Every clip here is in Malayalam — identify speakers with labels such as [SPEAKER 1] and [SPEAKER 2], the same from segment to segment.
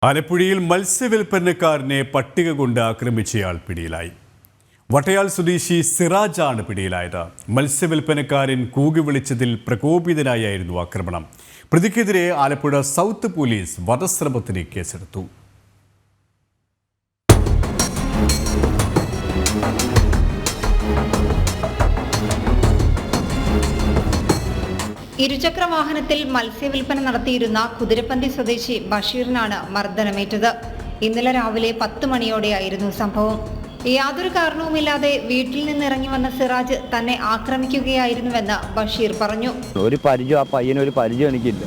[SPEAKER 1] ആലപ്പുഴയിൽ മത്സ്യവില്പനക്കാരനെ പട്ടിക കൊണ്ട് ആക്രമിച്ചയാൾ പിടിയിലായി. വട്ടയാൽ സ്വദേശി സിറാജാണ് പിടിയിലായത്. മത്സ്യവില്പനക്കാരൻ കൂകി വിളിച്ചതിൽ പ്രകോപിതനായായിരുന്നു ആക്രമണം. പ്രതിക്കെതിരെ ആലപ്പുഴ സൗത്ത് പോലീസ് വധശ്രമത്തിന് കേസെടുത്തു.
[SPEAKER 2] ഇരുചക്ര വാഹനത്തിൽ മത്സ്യവില്പന നടത്തിയിരുന്ന കുതിരപ്പന്തി സ്വദേശി ബഷീറിനാണ് മർദ്ദനമേറ്റത്. ഇന്നലെ രാവിലെ 10 മണിയോടെയായിരുന്നു സംഭവം. യാതൊരു കാരണവുമില്ലാതെ വീട്ടിൽ നിന്ന് ഇറങ്ങി വന്ന സിറാജ് തന്നെ ആക്രമിക്കുകയായിരുന്നുവെന്ന് ബഷീർ പറഞ്ഞു.
[SPEAKER 3] ഒരു പരിചയം ആ പയ്യനൊരു പരിചയം എനിക്കില്ല,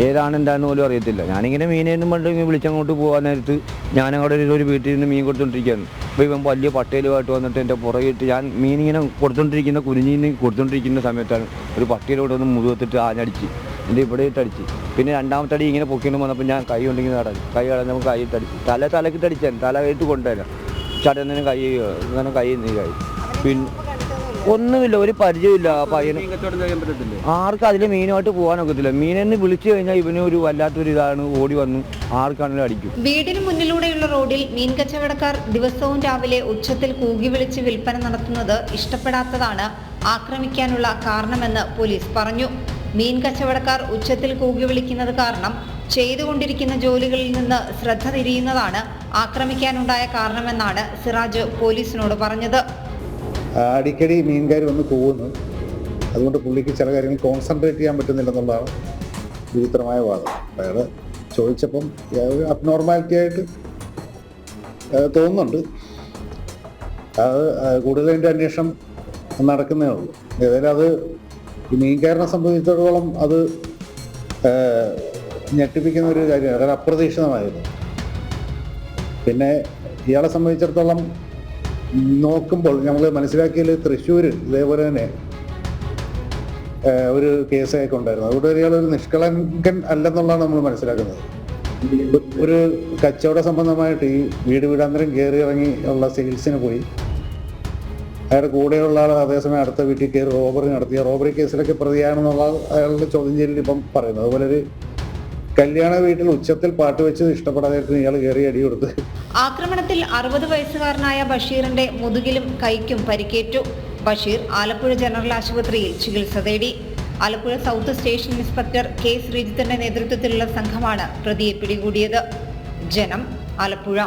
[SPEAKER 3] ഏതാണ് എന്താണെന്ന് പോലും അറിയത്തില്ല. ഞാനിങ്ങനെ മീനൊന്നും പണ്ട് വിളിച്ചങ്ങോട്ട് പോകാൻ നേരത്ത് ഞാനവിടെ ഒരു വീട്ടിൽ നിന്ന് മീൻ കൊടുത്തോണ്ടിരിക്കുകയാണ്. അപ്പോൾ ഇവൻ വലിയ പട്ടയിലുമായിട്ട് വന്നിട്ട് എൻ്റെ പുറകിട്ട് ഞാൻ മീനിങ്ങനെ കൊടുത്തോണ്ടിരിക്കുന്ന കുരിഞ്ഞീന്ന് കൊടുത്തോണ്ടിരിക്കുന്ന സമയത്താണ് ഒരു പട്ടിയിലോട്ട് വന്ന് മുതുകത്തിട്ട് ആഞ്ഞടിച്ച് എൻ്റെ ഇവിടെ ഇട്ടടിച്ച്. പിന്നെ രണ്ടാമത്തെ അടി ഇങ്ങനെ പൊക്കിയിട്ട് വന്നപ്പോൾ ഞാൻ കൈ കൊണ്ടിങ്ങനെ കടഞ്ഞു. കൈ കടന്നപ്പോൾ കൈയിട്ടടിച്ച് തലക്കിട്ടടിച്ചാൽ തല കൈയിട്ട് കൊണ്ടുവരാം. ചടന്നിന് കൈ ഇങ്ങനെ കൈ നീക്കായി. പിന്നെ ഒന്നുമില്ല, ഒരു പരിചയമില്ല ആ പയ്യന്. ആർക്കും അതിൽ മീനുമായിട്ട് പോകാനൊക്കത്തില്ല. മീനെന്ന് വിളിച്ചു കഴിഞ്ഞാൽ ഇവന് ഒരു വല്ലാത്തൊരു ഇതാണ്, ഓടി വന്നു ആർക്കാണെങ്കിലും അടിക്കും.
[SPEAKER 2] വീടിന് മുന്നിലൂടെയുള്ള റോഡിൽ മീൻ കച്ചവടക്കാർ ദിവസവും രാവിലെ ഉച്ചത്തിൽ കൂകി വിളിച്ച് വിൽപ്പന നടത്തുന്നത് ഇഷ്ടപ്പെടാത്തതാണ് ആക്രമിക്കാനുള്ള കാരണമെന്ന് പോലീസ് പറഞ്ഞു. മീൻ കച്ചവടക്കാർ ഉച്ചത്തിൽ കൂകി വിളിക്കുന്നത് കാരണം ചെയ്തുകൊണ്ടിരിക്കുന്ന ജോലികളിൽ നിന്ന് ശ്രദ്ധ തിരിയുന്നതാണ് ആക്രമിക്കാനുണ്ടായ കാരണമെന്നാണ് സിറാജ് പോലീസിനോട് പറഞ്ഞത്.
[SPEAKER 4] അടിക്കടി മീൻകാർ വന്ന് പോകുന്നു, അതുകൊണ്ട് പുള്ളിക്ക് ചില കാര്യങ്ങൾ കോൺസെൻട്രേറ്റ് ചെയ്യാൻ പറ്റുന്നില്ലെന്നുള്ളതാണ് വിചിത്രമായ വാദം. അയാൾ ചോദിച്ചപ്പം ഒരു അബ്നോർമാലിറ്റി ആയിട്ട് തോന്നുന്നുണ്ട്. അത് കൂടുതലതിൻ്റെ അന്വേഷണം നടക്കുന്നേ ഉള്ളൂ. ഏതായാലും അത് ഈ മീൻകാരനെ സംബന്ധിച്ചിടത്തോളം അത് ഞെട്ടിപ്പിക്കുന്ന ഒരു കാര്യമാണ്, വളരെ അപ്രതീക്ഷിതമായിരുന്നു. പിന്നെ ഇയാളെ സംബന്ധിച്ചിടത്തോളം നോക്കുമ്പോൾ നമ്മൾ മനസ്സിലാക്കിയതിൽ തൃശ്ശൂർ ഇതേപോലെ തന്നെ ഒരു കേസൊക്കെ ഉണ്ടായിരുന്നു. അതുകൊണ്ട് ഇയാളൊരു നിഷ്കളങ്കൻ അല്ലെന്നുള്ളതാണ് നമ്മൾ മനസ്സിലാക്കുന്നത്. ഒരു കച്ചവട സംബന്ധമായിട്ട് ഈ വീടാന്തരം കയറി ഇറങ്ങി ഉള്ള സെയിൽസിന് പോയി അയാളുടെ കൂടെയുള്ള ആൾ അതേസമയം അടുത്ത വീട്ടിൽ കയറി റോബറി നടത്തിയ റോബറി കേസിലൊക്കെ പ്രതിയാണെന്നുള്ള അയാളുടെ ചോദ്യം ചെയ്യലിൽ ഇപ്പം പറയുന്നത്. അതുപോലെ ഒരു കല്യാണ വീട്ടിൽ ഉച്ചത്തിൽ പാട്ട് വെച്ച് ഇഷ്ടപ്പെടാതെ ഇയാൾ കയറി അടി കൊടുത്ത്.
[SPEAKER 2] ആക്രമണത്തിൽ 60 വയസ്സുകാരനായ ബഷീറിന്റെ മുതുകിലും കൈക്കും പരിക്കേറ്റു. ബഷീർ ആലപ്പുഴ ജനറൽ ആശുപത്രിയിൽ ചികിത്സ തേടി. Alappuzha south station inspector K ശ്രീജിത്തിന്റെ നേതൃത്വത്തിലുള്ള സംഘമാണ് പ്രതിയെ പിടികൂടിയത്. ജനം, ആലപ്പുഴ.